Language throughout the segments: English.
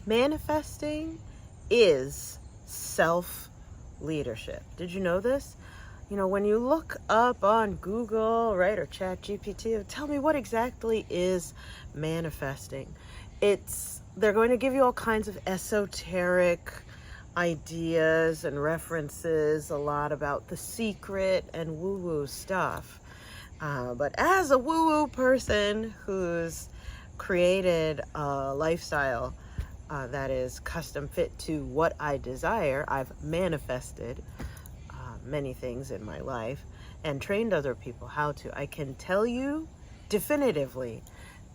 Manifesting is self-leadership. Did you know this? You know, when you look up on Google, right, or Chat GPT, tell me what exactly is manifesting. They're going to give you all kinds of esoteric ideas and references, a lot about The Secret and woo-woo stuff. But as a woo-woo person who's created a lifestyle that is custom fit to what I desire, I've manifested many things in my life and trained other people how to. I can tell you definitively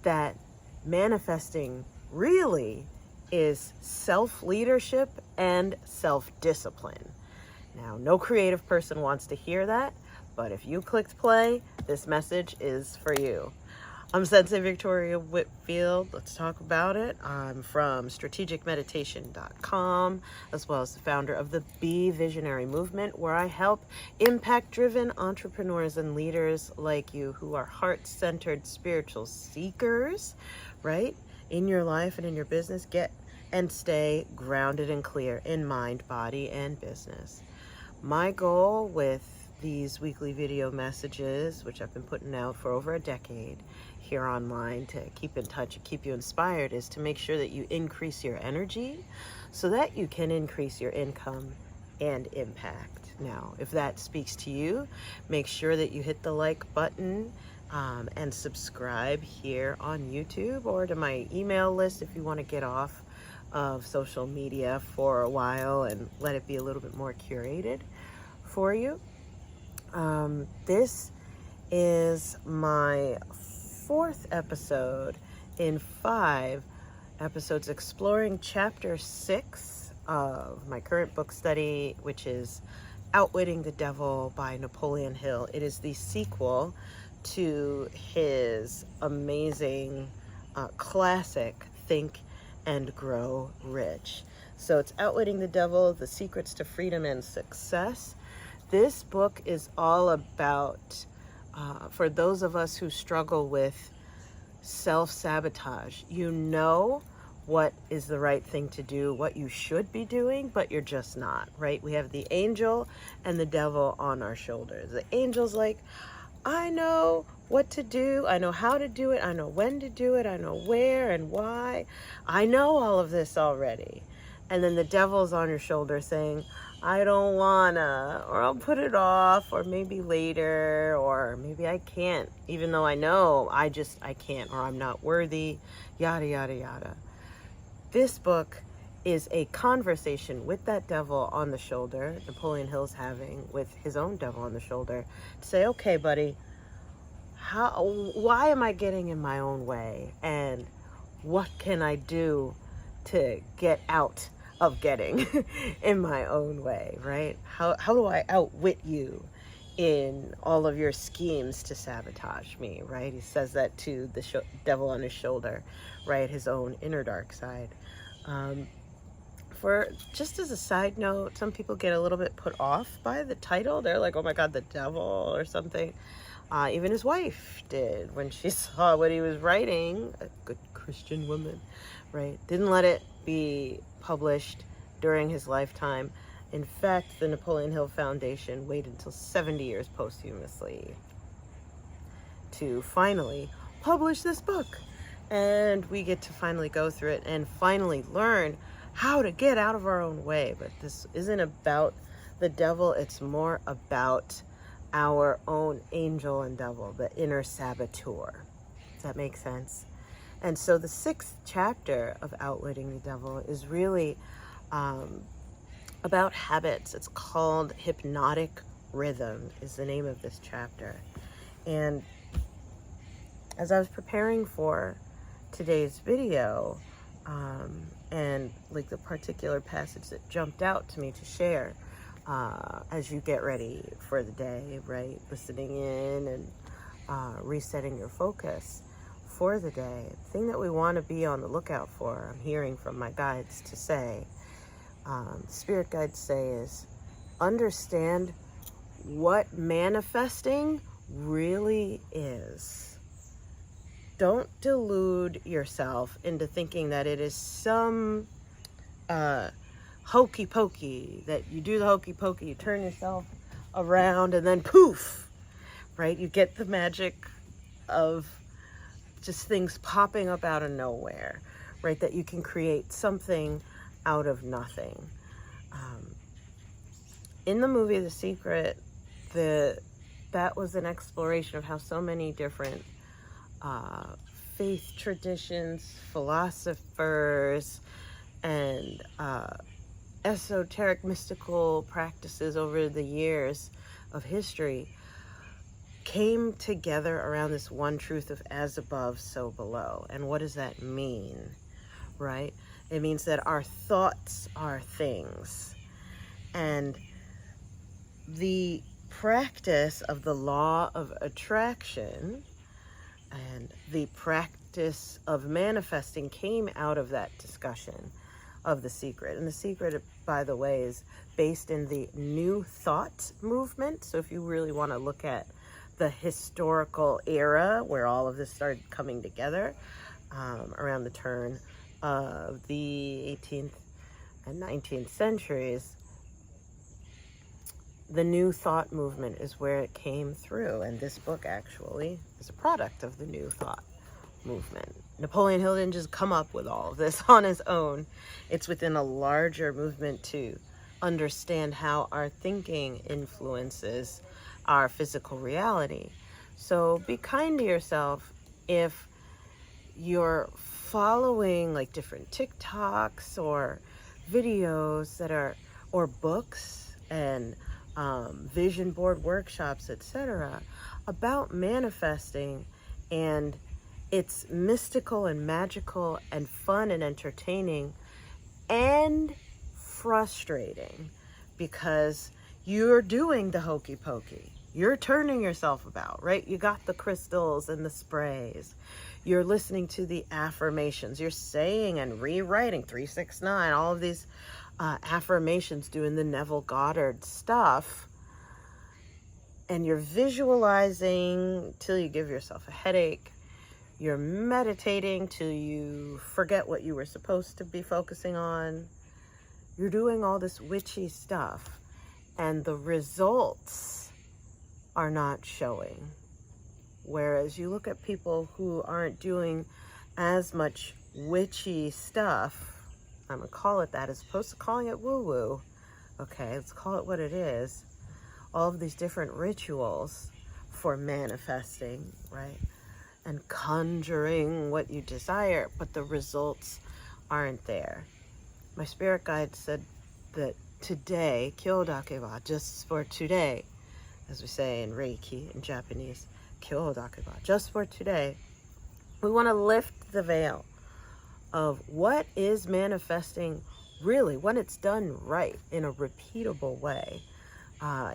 that manifesting really is self-leadership and self-discipline. Now, no creative person wants to hear that, but if you clicked play, this message is for you. I'm Sensei Victoria Whitfield. Let's talk about it. I'm from strategicmeditation.com, as well as the founder of the Be Visionary movement, where I help impact-driven entrepreneurs and leaders like you who are heart-centered spiritual seekers, right? In your life and in your business, get and stay grounded and clear in mind, body, and business. My goal with these weekly video messages, which I've been putting out for over a decade here online to keep in touch and keep you inspired, is to make sure that you increase your energy so that you can increase your income and impact. Now, if that speaks to you, make sure that you hit the like button and subscribe here on YouTube or to my email list if you want to get off of social media for a while and let it be a little bit more curated for you. This is my 4th episode in 5 episodes exploring chapter 6 of my current book study, which is Outwitting the Devil by Napoleon Hill. It is the sequel to his amazing classic Think and Grow Rich. So it's Outwitting the Devil, The Secrets to Freedom and Success. This book is all about, for those of us who struggle with self-sabotage, you know what is the right thing to do, what you should be doing, but you're just not, right? We have the angel and the devil on our shoulders. The angel's like, I know what to do. I know how to do it. I know when to do it. I know where and why. I know all of this already. And then the devil's on your shoulder saying, I don't wanna, or I'll put it off, or maybe later, or maybe I can't, even though I know I can't, or I'm not worthy, yada, yada, yada. This book is a conversation with that devil on the shoulder, Napoleon Hill's having with his own devil on the shoulder, to say, okay, buddy, why am I getting in my own way? And what can I do to get out of getting in my own way, right? How do I outwit you in all of your schemes to sabotage me, right? He says that to the devil on his shoulder, right? His own inner dark side. For just as a side note, some people get a little bit put off by the title. They're like, oh my God, the devil or something. Even his wife did when she saw what he was writing, a good Christian woman, right? Didn't let it be published during his lifetime. In fact, the Napoleon Hill Foundation waited until 70 years posthumously to finally publish this book. And we get to finally go through it and finally learn how to get out of our own way. But this isn't about the devil. It's more about our own angel and devil, the inner saboteur. Does that make sense? And so the 6th chapter of Outwitting the Devil is really about habits. It's called Hypnotic Rhythm is the name of this chapter. And as I was preparing for today's video, and like the particular passage that jumped out to me to share as you get ready for the day, right? Listening in and resetting your focus for the day. The thing that we want to be on the lookout for, I'm hearing from my guides to say, spirit guides say, is understand what manifesting really is. Don't delude yourself into thinking that it is some hokey pokey, that you do the hokey pokey, you turn yourself around and then poof, right? You get the magic of just things popping up out of nowhere, right? That you can create something out of nothing. In the movie The Secret, that was an exploration of how so many different faith traditions, philosophers, and esoteric mystical practices over the years of history came together around this one truth of as above, so below. And what does that mean, right? It means that our thoughts are things. And the practice of the law of attraction and the practice of manifesting came out of that discussion of The Secret. And The Secret, by the way, is based in the New Thought movement. So if you really want to look at the historical era where all of this started coming together, around the turn of the 18th and 19th centuries, the New Thought movement is where it came through. And this book actually is a product of the New Thought movement. Napoleon Hill didn't just come up with all of this on his own. It's within a larger movement to understand how our thinking influences our physical reality. So be kind to yourself if you're following like different TikToks or videos that are, or books and vision board workshops, etc., about manifesting, and it's mystical and magical and fun and entertaining and frustrating because you're doing the hokey pokey. You're turning yourself about, right? You got the crystals and the sprays. You're listening to the affirmations. You're saying and rewriting 369, all of these affirmations, doing the Neville Goddard stuff. And you're visualizing till you give yourself a headache. You're meditating till you forget what you were supposed to be focusing on. You're doing all this witchy stuff, and the results are not showing. Whereas you look at people who aren't doing as much witchy stuff, I'm going to call it that as opposed to calling it woo-woo. Okay, let's call it what it is. All of these different rituals for manifesting, right? And conjuring what you desire, but the results aren't there. My spirit guide said that today, kyodakewa, just for today, as we say in Reiki in Japanese, kyodakewa, just for today, we want to lift the veil of what is manifesting really when it's done right, in a repeatable way,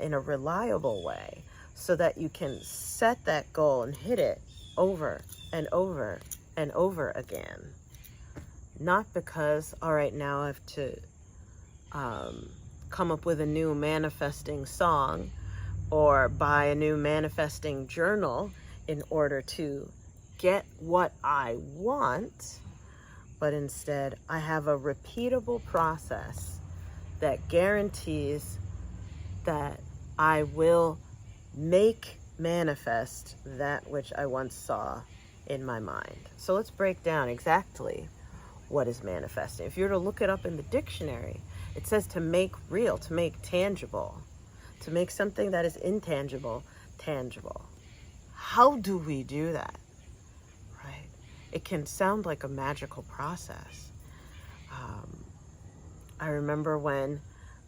in a reliable way, so that you can set that goal and hit it over and over and over again. Not because, all right, now I have to come up with a new manifesting song or buy a new manifesting journal in order to get what I want, but instead I have a repeatable process that guarantees that I will make manifest that which I once saw in my mind. So let's break down exactly what is manifesting. If you were to look it up in the dictionary, it says to make real, to make tangible, to make something that is intangible tangible. How do we do that? Right? It can sound like a magical process. I remember when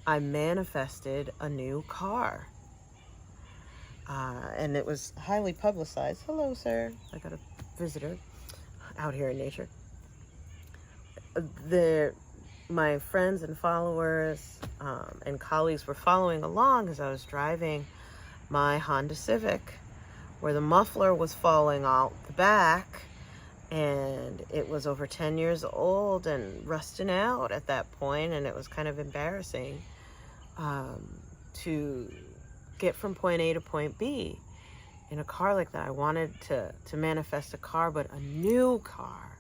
I manifested a new car. And it was highly publicized. Hello, sir. I got a visitor out here in nature. My friends and followers and colleagues were following along as I was driving my Honda Civic, where the muffler was falling out the back, and it was over 10 years old and rusting out at that point, and it was kind of embarrassing to get from point A to point B in a car like that. I wanted to manifest a car, but a new car.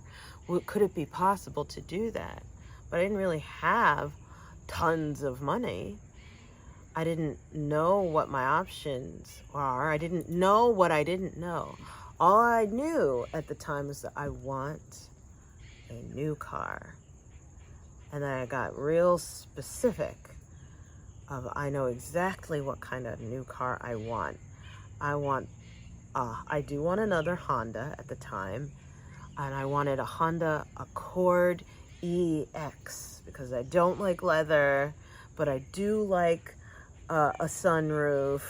Could it be possible to do that? but I didn't really have tons of money. I didn't know what my options are. I didn't know what I didn't know. All I knew at the time was that I want a new car. And then I got real specific of, I know exactly what kind of new car I want. I do want another Honda at the time, and I wanted a Honda Accord EX because I don't like leather, but I do like a sunroof.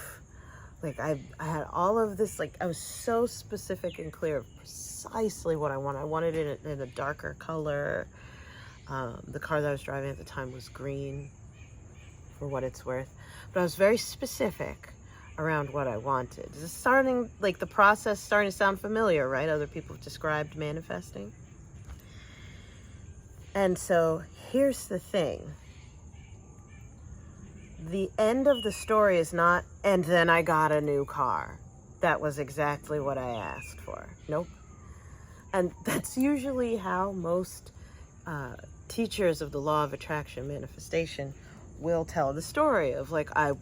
Like I had all of this, like I was so specific and clear of precisely what I wanted. I wanted it in a darker color. The car that I was driving at the time was green, for what it's worth, but I was very specific around what I wanted. Is this starting, like the process starting to sound familiar, right? Other people have described manifesting. And so here's the thing. The end of the story is not, and then I got a new car. That was exactly what I asked for. Nope. And that's usually how most teachers of the law of attraction manifestation will tell the story of, like, I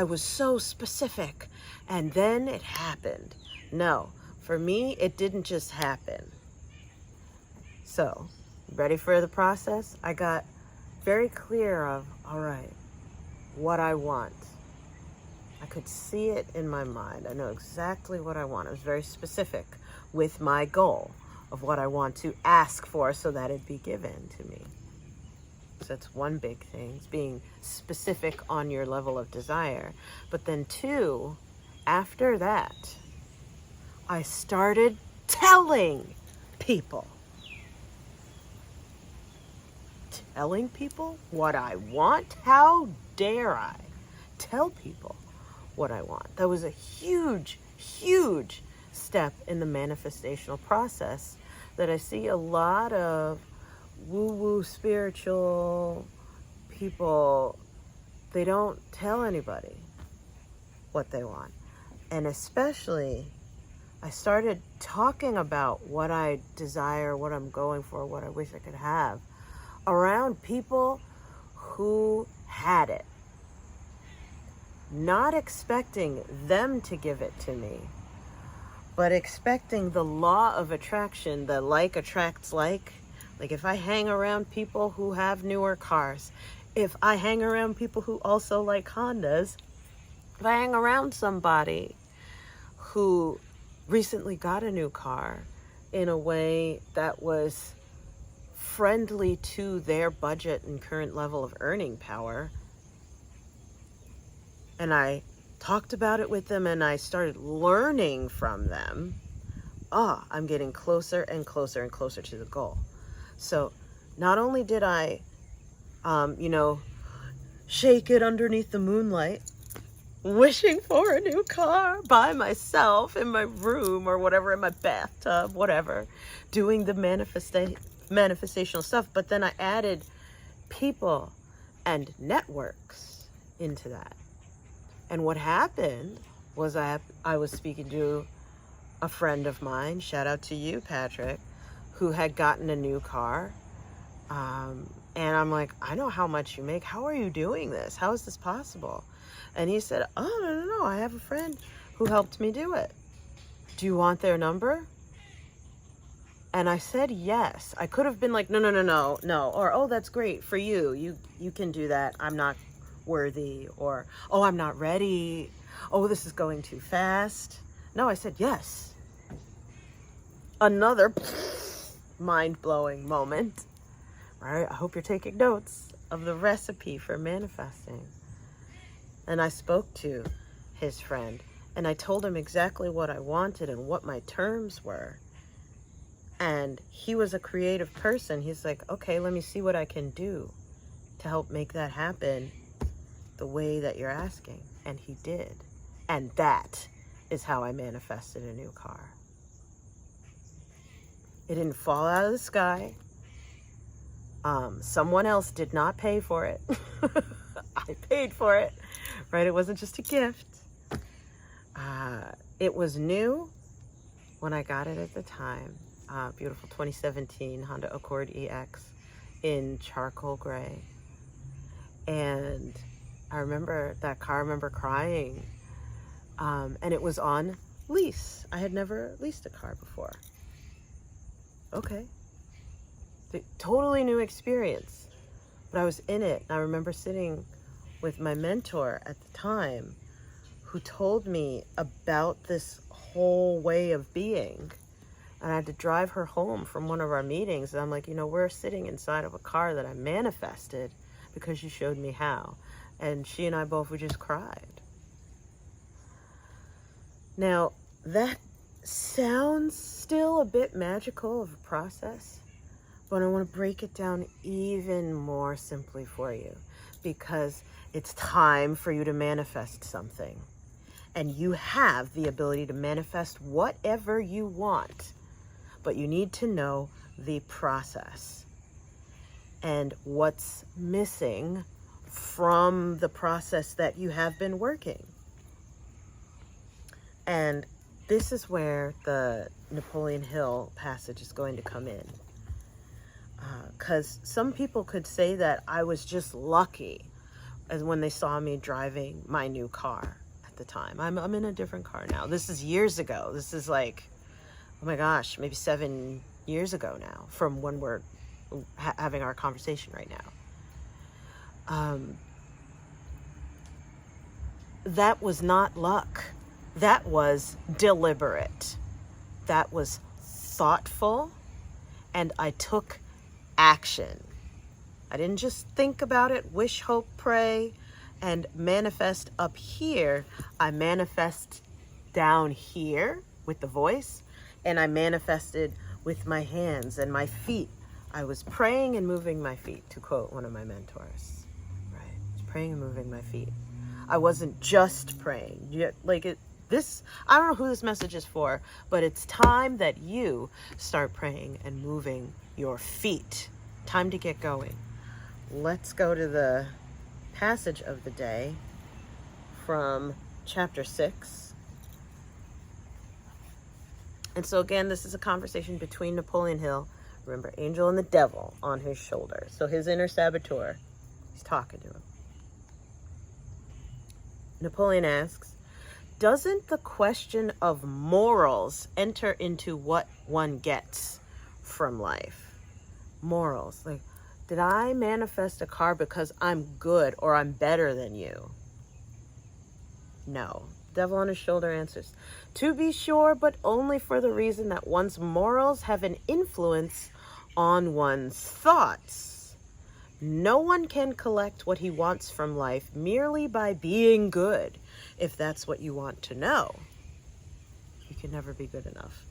was so specific and then it happened. No, for me, it didn't just happen. So, ready for the process? I got very clear of, all right, what I want. I could see it in my mind. I know exactly what I want. I was very specific with my goal of what I want to ask for so that it be given to me. So that's one big thing, is being specific on your level of desire. But then two, after that, I started telling people. Telling people what I want? How dare I tell people what I want? That was a huge, huge step in the manifestational process that I see a lot of woo-woo spiritual people, they don't tell anybody what they want. And especially, I started talking about what I desire, what I'm going for, what I wish I could have, around people who had it. Not expecting them to give it to me, but expecting the law of attraction, the like attracts like. Like if I hang around people who have newer cars, if I hang around people who also like Hondas, if I hang around somebody who recently got a new car in a way that was friendly to their budget and current level of earning power, and I talked about it with them and I started learning from them, I'm getting closer and closer and closer to the goal. So not only did I, shake it underneath the moonlight, wishing for a new car by myself in my room or whatever, in my bathtub, whatever, doing the manifestational stuff, but then I added people and networks into that. And what happened was I was speaking to a friend of mine, shout out to you, Patrick, who had gotten a new car. And I'm like, I know how much you make. How are you doing this? How is this possible? And he said, oh, no, I have a friend who helped me do it. Do you want their number? And I said, yes. I could have been like, no. Or, oh, that's great for you. You can do that. I'm not worthy. Or, oh, I'm not ready. Oh, this is going too fast. No, I said, yes. Another mind-blowing moment, right? I hope you're taking notes of the recipe for manifesting. And I spoke to his friend and I told him exactly what I wanted and what my terms were. And he was a creative person. He's like, okay, let me see what I can do to help make that happen the way that you're asking. And he did. And that is how I manifested a new car. It didn't fall out of the sky. Someone else did not pay for it. I paid for it, right? It wasn't just a gift. It was new when I got it at the time. Beautiful 2017 Honda Accord EX. in charcoal gray. And I remember that car, I remember crying. And it was on lease. I had never leased a car before. Okay. Totally new experience. But I was in it. I remember sitting with my mentor at the time who told me about this whole way of being. And I had to drive her home from one of our meetings. And I'm like, we're sitting inside of a car that I manifested because you showed me how. And she and I both would just cried. Now, that sounds still a bit magical of a process, but I want to break it down even more simply for you, because it's time for you to manifest something. And you have the ability to manifest whatever you want, but you need to know the process and what's missing from the process that you have been working. And this is where the Napoleon Hill passage is going to come in. Because some people could say that I was just lucky as when they saw me driving my new car at the time. I'm in a different car now. This is years ago. This is like, oh my gosh, maybe 7 years ago now from when we're having our conversation right now. That was not luck. That was deliberate. That was thoughtful. And I took action. I didn't just think about it, wish, hope, pray, and manifest up here. I manifest down here with the voice, and I manifested with my hands and my feet. I was praying and moving my feet, to quote one of my mentors. Right? I was praying and moving my feet. I wasn't just praying. I don't know who this message is for, but it's time that you start praying and moving your feet. Time to get going. Let's go to the passage of the day from chapter 6. And so again, this is a conversation between Napoleon Hill, remember, angel and the devil on his shoulder. So his inner saboteur, he's talking to him. Napoleon asks, doesn't the question of morals enter into what one gets from life? Morals, like, did I manifest a car because I'm good or I'm better than you? No. Devil on his shoulder answers, to be sure, but only for the reason that one's morals have an influence on one's thoughts. No one can collect what he wants from life merely by being good, if that's what you want to know. You can never be good enough.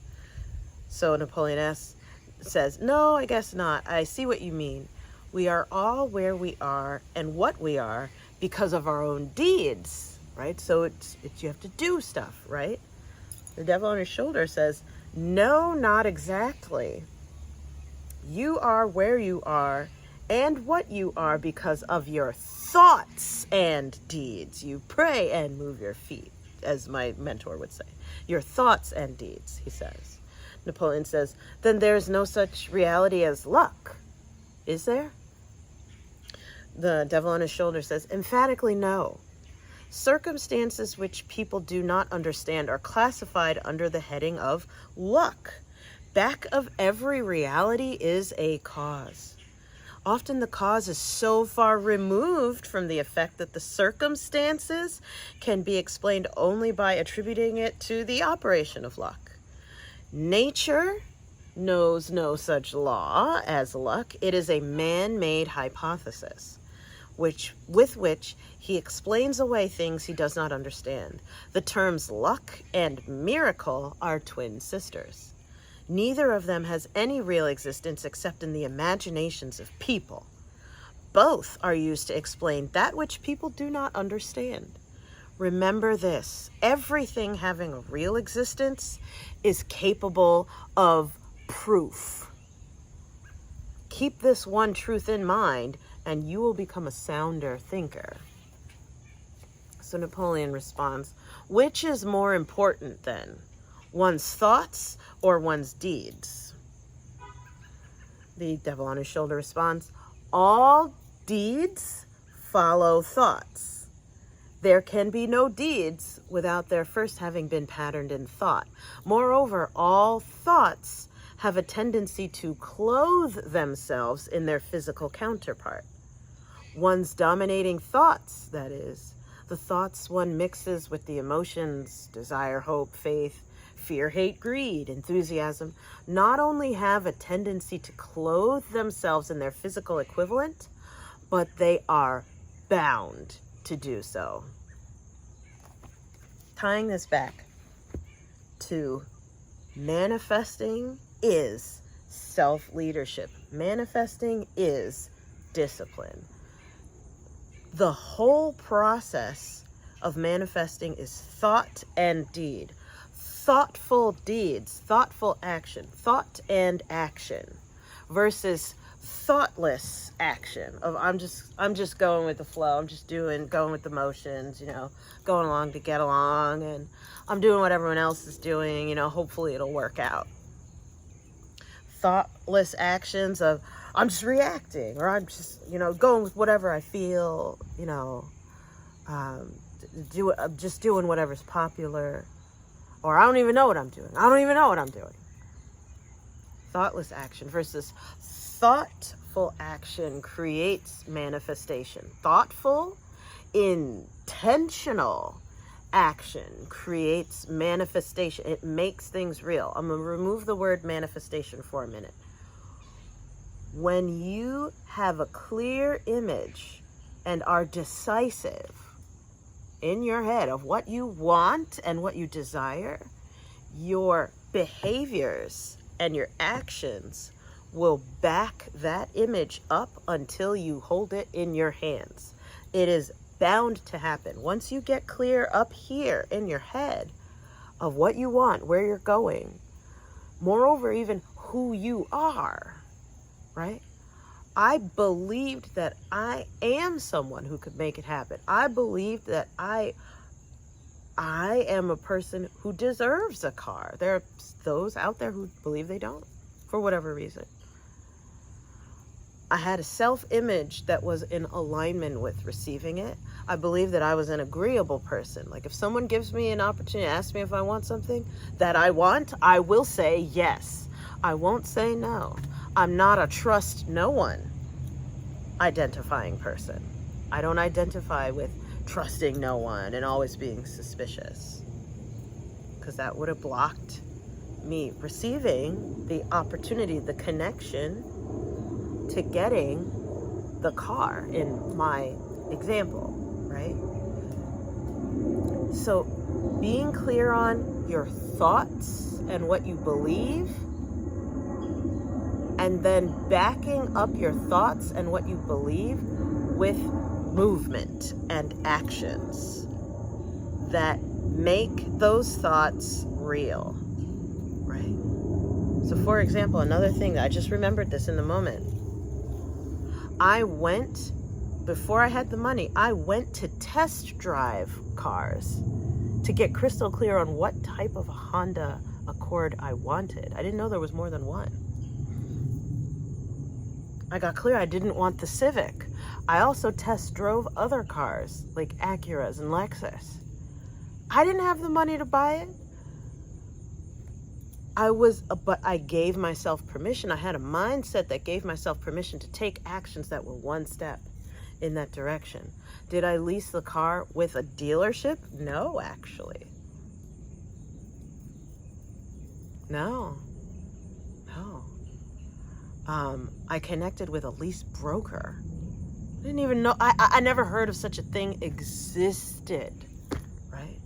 So Napoleon says, no, I guess not. I see what you mean. We are all where we are and what we are because of our own deeds, right? So it's you have to do stuff, right? The devil on his shoulder says, no, not exactly. You are where you are and what you are because of your thoughts and deeds. You pray and move your feet, as my mentor would say. Your thoughts and deeds, he says. Napoleon says, then there's no such reality as luck, is there? The devil on his shoulder says, emphatically no. Circumstances which people do not understand are classified under the heading of luck. Back of every reality is a cause. Often the cause is so far removed from the effect that the circumstances can be explained only by attributing it to the operation of luck. Nature knows no such law as luck. It is a man-made hypothesis, with which he explains away things he does not understand. The terms luck and miracle are twin sisters. Neither of them has any real existence except in the imaginations of people. Both are used to explain that which people do not understand. Remember this, everything having a real existence is capable of proof. Keep this one truth in mind, and you will become a sounder thinker. So Napoleon responds, which is more important then, one's thoughts or one's deeds? The devil on his shoulder responds, All deeds follow thoughts. There can be no deeds without their first having been patterned in thought. Moreover, all thoughts have a tendency to clothe themselves in their physical counterpart. One's dominating thoughts, that is, the thoughts one mixes with the emotions, desire, hope, faith, fear, hate, greed, enthusiasm, not only have a tendency to clothe themselves in their physical equivalent, but they are bound to do so. Tying this back to manifesting is self-leadership. Manifesting is discipline. The whole process of manifesting is thought and deed. Thoughtful deeds, thoughtful action, thought and action versus thoughtless action of I'm just going with the flow. I'm just going with the motions, going along to get along, and I'm doing what everyone else is doing, hopefully it'll work out. Thoughtless actions of I'm just reacting, or I'm just, going with whatever I feel, just doing whatever's popular, or I don't even know what I'm doing. Thoughtless action versus thoughtful action creates manifestation. Thoughtful, intentional action creates manifestation. It makes things real. I'm going to remove the word manifestation for a minute. When you have a clear image and are decisive in your head of what you want and what you desire, your behaviors and your actions will back that image up until you hold it in your hands. It is bound to happen. Once you get clear up here in your head of what you want, where you're going, moreover, even who you are, right? I believed that I am someone who could make it happen. I believed that I am a person who deserves a car. There are those out there who believe they don't, for whatever reason. I had a self-image that was in alignment with receiving it. I believe that I was an agreeable person. Like if someone gives me an opportunity, asks me if I want something that I want, I will say yes. I won't say no. I'm not a trust no one identifying person. I don't identify with trusting no one and always being suspicious, because that would have blocked me receiving the opportunity, the connection to getting the car in my example, right? So being clear on your thoughts and what you believe, and then backing up your thoughts and what you believe with movement and actions that make those thoughts real, right? So for example, another thing that I just remembered this in the moment, before I had the money, I went to test drive cars to get crystal clear on what type of a Honda Accord I wanted. I didn't know there was more than one. I got clear I didn't want the Civic. I also test drove other cars like Acuras and Lexus. I didn't have the money to buy it. But I gave myself permission. I had a mindset that gave myself permission to take actions that were one step in that direction. Did I lease the car with a dealership? No, actually. No. I connected with a lease broker. I didn't even know, I never heard of such a thing existed, right?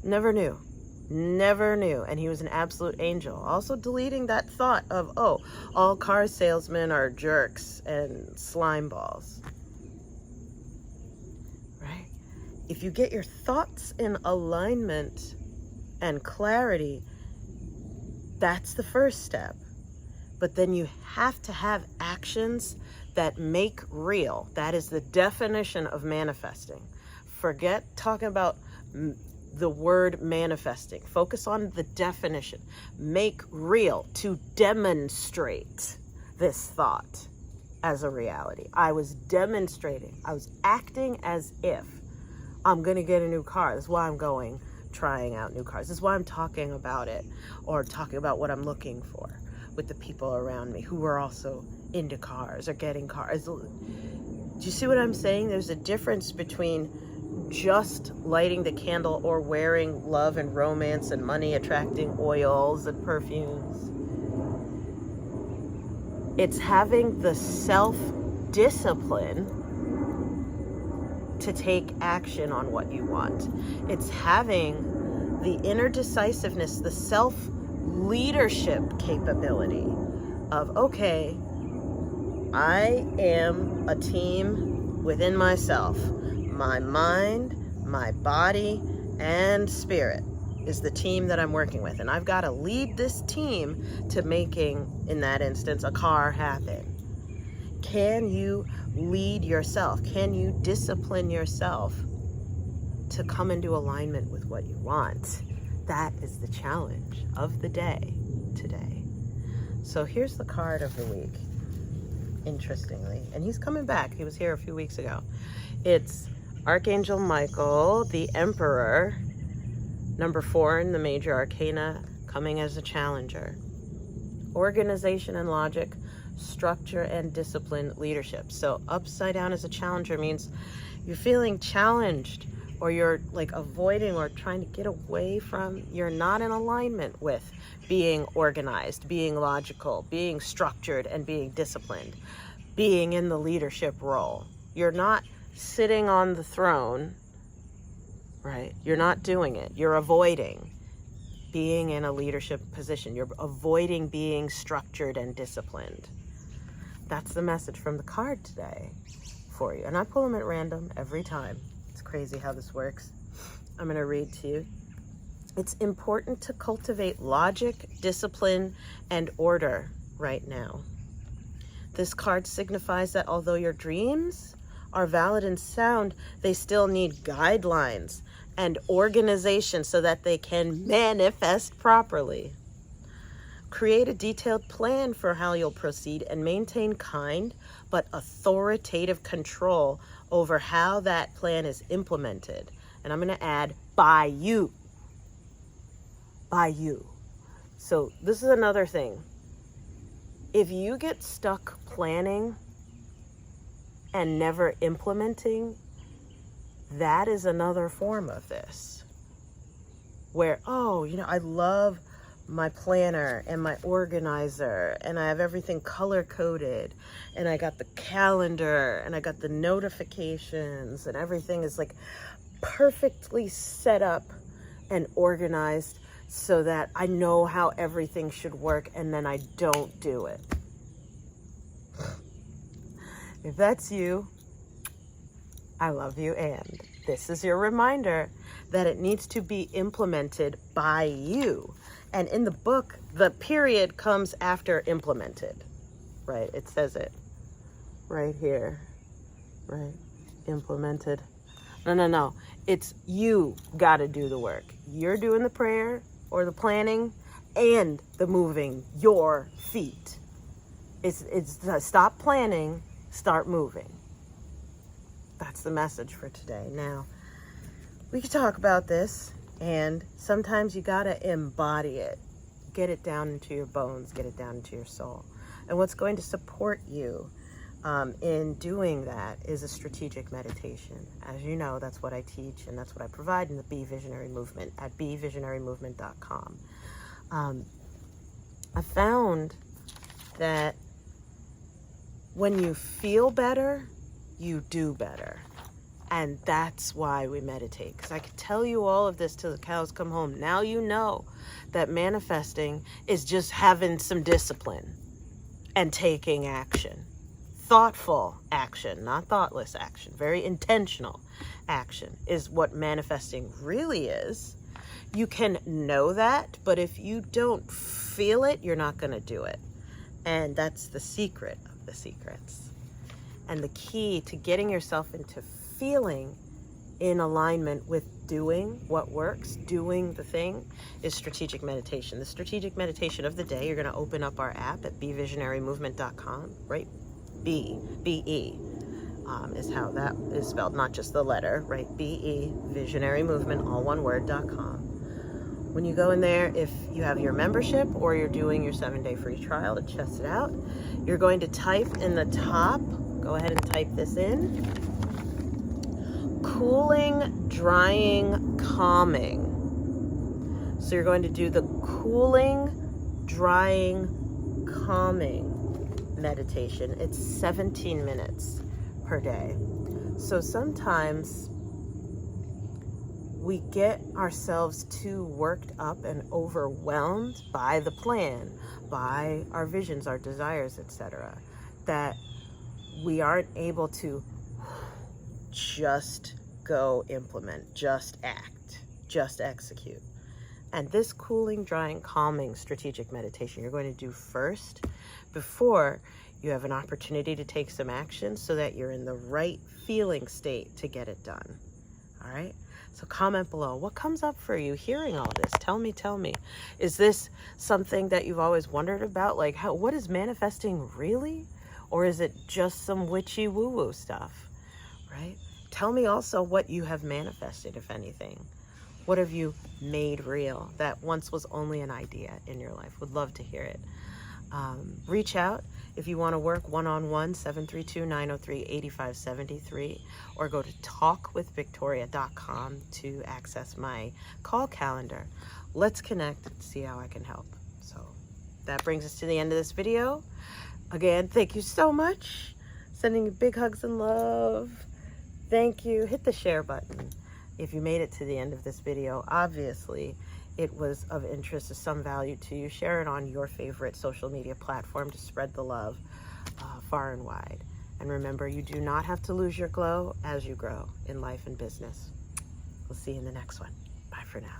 Never knew. And he was an absolute angel. Also deleting that thought of, all car salesmen are jerks and slime balls, right? If you get your thoughts in alignment and clarity, that's the first step. But then you have to have actions that make real. That is the definition of manifesting. Forget talking about the word manifesting. Focus on the definition. Make real, to demonstrate this thought. as a reality. I was demonstrating, I was acting as if I'm going to get a new car. That's why I'm going, trying out new cars. This is why I'm talking about it, or talking about what I'm looking for with the people around me who are also into cars or getting cars. Do you see what I'm saying? There's a difference between just lighting the candle or wearing love and romance and money attracting oils and perfumes. It's having the self-discipline to take action on what you want. It's having the inner decisiveness, the self-leadership capability of, okay, I am a team within myself. My mind, my body, and spirit is the team that I'm working with. And I've got to lead this team to making, in that instance, a car happen. Can you lead yourself? Can you discipline yourself to come into alignment with what you want? That is the challenge of the day today. So here's the card of the week, interestingly. And he's coming back. He was here a few weeks ago. It's Archangel Michael, the Emperor, number 4 in the major arcana, coming as a challenger. Organization and logic, structure and discipline, leadership. So upside down as a challenger means you're feeling challenged, or you're like avoiding or trying to get away from, you're not in alignment with being organized, being logical, being structured, and being disciplined, being in the leadership role. You're not sitting on the throne, right? You're not doing it. You're avoiding being in a leadership position. You're avoiding being structured and disciplined. That's the message from the card today for you. And I pull them at random every time. It's crazy how this works. I'm going to read to you. It's important to cultivate logic, discipline, and order right now. This card signifies that although your dreams are valid and sound, they still need guidelines and organization so that they can manifest properly. Create a detailed plan for how you'll proceed and maintain kind but authoritative control over how that plan is implemented. And I'm going to add, by you. By you. So this is another thing. If you get stuck planning and never implementing, that is another form of this. Where, oh, I love my planner and my organizer, and I have everything color coded, and I got the calendar, and I got the notifications, and everything is like perfectly set up and organized so that I know how everything should work, and then I don't do it. If that's you, I love you, and this is your reminder that it needs to be implemented by you. And in the book, the period comes after implemented, right? It says it right here, right? Implemented. No. It's you got to do the work. You're doing the prayer or the planning and the moving your feet. It's stop planning, start moving. That's the message for today. Now, we can talk about this, and sometimes you got to embody it. Get it down into your bones, get it down into your soul. And what's going to support you in doing that is a strategic meditation. As you know, that's what I teach, and that's what I provide in the Be Visionary Movement at bevisionarymovement.com. I found that when you feel better, you do better. And that's why we meditate. Because I could tell you all of this till the cows come home. Now you know that manifesting is just having some discipline and taking action. Thoughtful action, not thoughtless action. Very intentional action is what manifesting really is. You can know that, but if you don't feel it, you're not going to do it. And that's the secret of the secrets. And the key to getting yourself into feeling in alignment with doing what works, doing the thing, is strategic meditation. The strategic meditation of the day, you're going to open up our app at bevisionarymovement.com right B-E, is how that is spelled, not just the letter, right? B-E, Visionary Movement, all one word.com. When you go in there, if you have your membership or you're doing your 7-day free trial to test it out, you're going to type in the top, go ahead and type this in, cooling, drying, calming. So you're going to do the cooling, drying, calming meditation. It's 17 minutes per day. So sometimes we get ourselves too worked up and overwhelmed by the plan, by our visions, our desires, etc., that we aren't able to just go implement, just act, just execute. And this cooling, drying, calming strategic meditation you're going to do first before you have an opportunity to take some action so that you're in the right feeling state to get it done. All right? So comment below. What comes up for you hearing all this? Tell me. Is this something that you've always wondered about? Like, what is manifesting really? Or is it just some witchy woo-woo stuff, right? Tell me also what you have manifested, if anything. What have you made real that once was only an idea in your life? Would love to hear it. Reach out if you want to work one-on-one, 732-903-8573, or go to talkwithvictoria.com to access my call calendar. Let's connect and see how I can help. So that brings us to the end of this video. Again, thank you so much. Sending you big hugs and love. Thank you. Hit the share button if you made it to the end of this video. Obviously, it was of interest, of some value to you. Share it on your favorite social media platform to spread the love far and wide. And remember, you do not have to lose your glow as you grow in life and business. We'll see you in the next one. Bye for now.